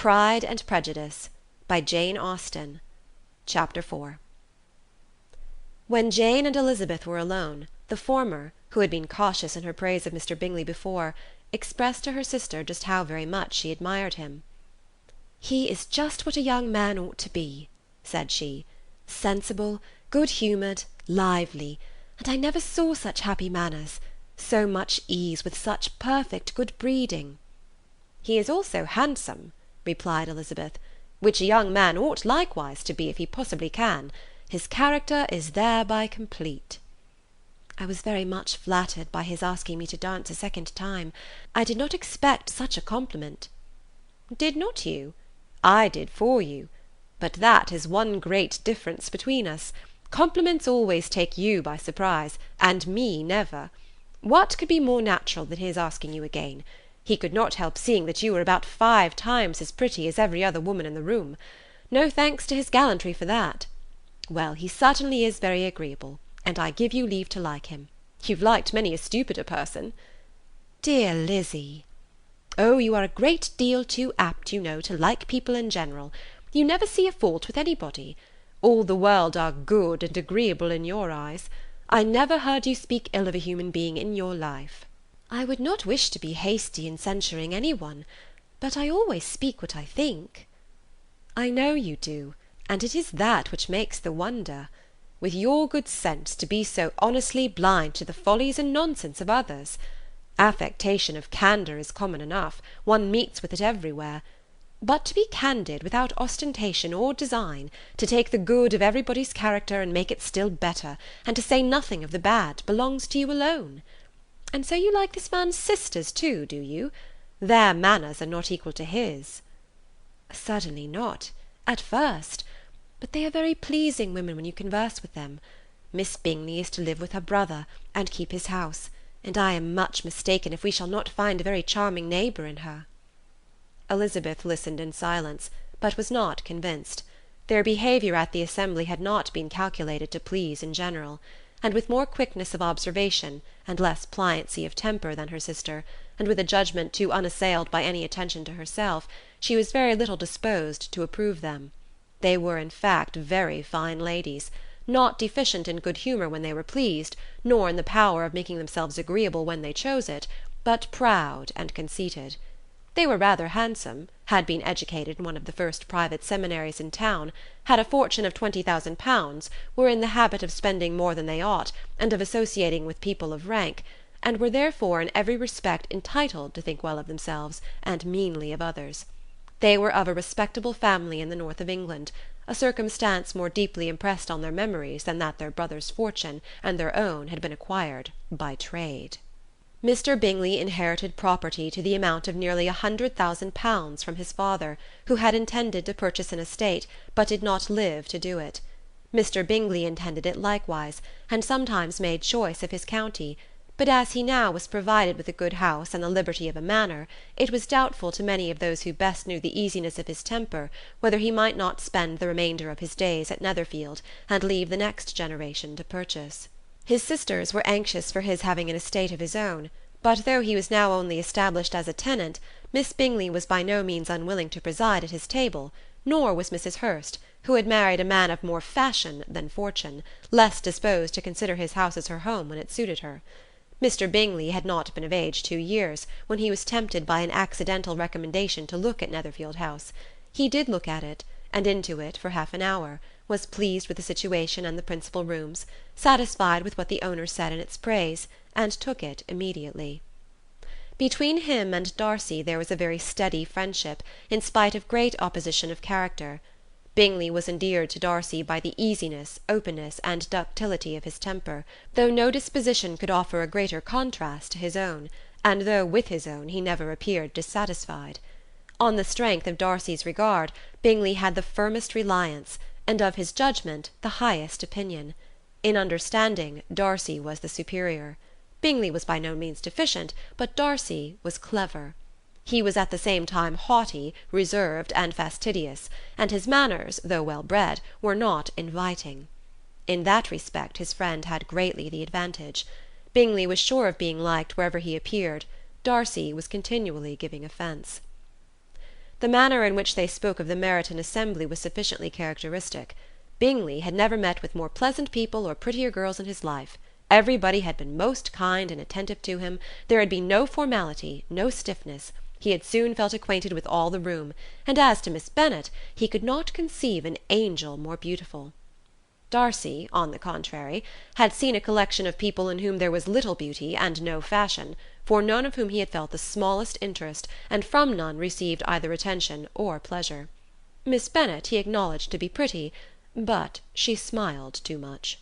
Pride and Prejudice by Jane Austen. Chapter 4. When Jane and Elizabeth were alone, the former, who had been cautious in her praise of Mr. Bingley before, expressed to her sister just how very much she admired him. "He is just what a young man ought to be," said she, "sensible, good-humoured, lively, and I never saw such happy manners, so much ease, with such perfect good breeding." "He is also handsome," replied Elizabeth, "which a young man ought likewise to be if he possibly can. His character is thereby complete." "I was very much flattered by his asking me to dance a second time. I did not expect such a compliment." "Did not you? I did for you. But that is one great difference between us. Compliments always take you by surprise, and me never. What could be more natural than his asking you again? He could not help seeing that you were about 5 times as pretty as every other woman in the room. No thanks to his gallantry for that. Well, he certainly is very agreeable, and I give you leave to like him. You've liked many a stupider person." "Dear Lizzy!" "Oh, you are a great deal too apt, you know, to like people in general. You never see a fault with anybody. All the world are good and agreeable in your eyes. I never heard you speak ill of a human being in your life." "I would not wish to be hasty in censuring any one, but I always speak what I think." "I know you do, and it is that which makes the wonder. With your good sense to be so honestly blind to the follies and nonsense of others. Affectation of candour is common enough, one meets with it everywhere. But to be candid without ostentation or design, to take the good of everybody's character and make it still better, and to say nothing of the bad, belongs to you alone. And so you like this man's sisters too, do you? Their manners are not equal to his." "Certainly not, at first, but they are very pleasing women when you converse with them. Miss Bingley is to live with her brother, and keep his house, and I am much mistaken if we shall not find a very charming neighbour in her." Elizabeth listened in silence, but was not convinced. Their behaviour at the assembly had not been calculated to please in general, and with more quickness of observation, and less pliancy of temper than her sister, and with a judgment too unassailed by any attention to herself, she was very little disposed to approve them. They were in fact very fine ladies, not deficient in good humour when they were pleased, nor in the power of making themselves agreeable when they chose it, but proud and conceited. They were rather handsome, had been educated in one of the first private seminaries in town, had a fortune of £20,000, were in the habit of spending more than they ought, and of associating with people of rank, and were therefore in every respect entitled to think well of themselves, and meanly of others. They were of a respectable family in the north of England, a circumstance more deeply impressed on their memories than that their brother's fortune and their own had been acquired by trade. Mr. Bingley inherited property to the amount of nearly £100,000 from his father, who had intended to purchase an estate, but did not live to do it. Mr. Bingley intended it likewise, and sometimes made choice of his county, but as he now was provided with a good house and the liberty of a manor, it was doubtful to many of those who best knew the easiness of his temper whether he might not spend the remainder of his days at Netherfield, and leave the next generation to purchase. His sisters were anxious for his having an estate of his own, but though he was now only established as a tenant, Miss Bingley was by no means unwilling to preside at his table, nor was Mrs. Hurst, who had married a man of more fashion than fortune, less disposed to consider his house as her home when it suited her. Mr. Bingley had not been of age 2 years, when he was tempted by an accidental recommendation to look at Netherfield House. He did look at it, and into it for half an hour, was pleased with the situation and the principal rooms, satisfied with what the owner said in its praise, and took it immediately. Between him and Darcy there was a very steady friendship, in spite of great opposition of character. Bingley was endeared to Darcy by the easiness, openness, and ductility of his temper, though no disposition could offer a greater contrast to his own, and though with his own he never appeared dissatisfied. On the strength of Darcy's regard, Bingley had the firmest reliance, and of his judgment the highest opinion. In understanding, Darcy was the superior. Bingley was by no means deficient, but Darcy was clever. He was at the same time haughty, reserved, and fastidious, and his manners, though well bred, were not inviting. In that respect his friend had greatly the advantage. Bingley was sure of being liked wherever he appeared. Darcy was continually giving offence. The manner in which they spoke of the Meryton assembly was sufficiently characteristic. Bingley had never met with more pleasant people or prettier girls in his life. Everybody had been most kind and attentive to him. There had been no formality, no stiffness. He had soon felt acquainted with all the room, and as to Miss Bennet, he could not conceive an angel more beautiful. Darcy, on the contrary, had seen a collection of people in whom there was little beauty and no fashion, for none of whom he had felt the smallest interest, and from none received either attention or pleasure. Miss Bennet he acknowledged to be pretty, but she smiled too much.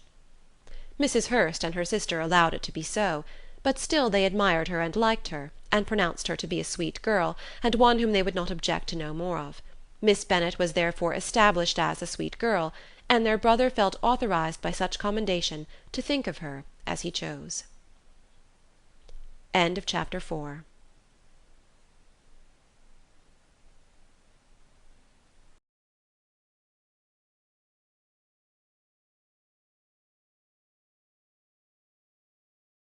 Mrs. Hurst and her sister allowed it to be so, but still they admired her and liked her, and pronounced her to be a sweet girl, and one whom they would not object to know more of. Miss Bennet was therefore established as a sweet girl, and their brother felt authorized by such commendation to think of her as he chose. Chapter 5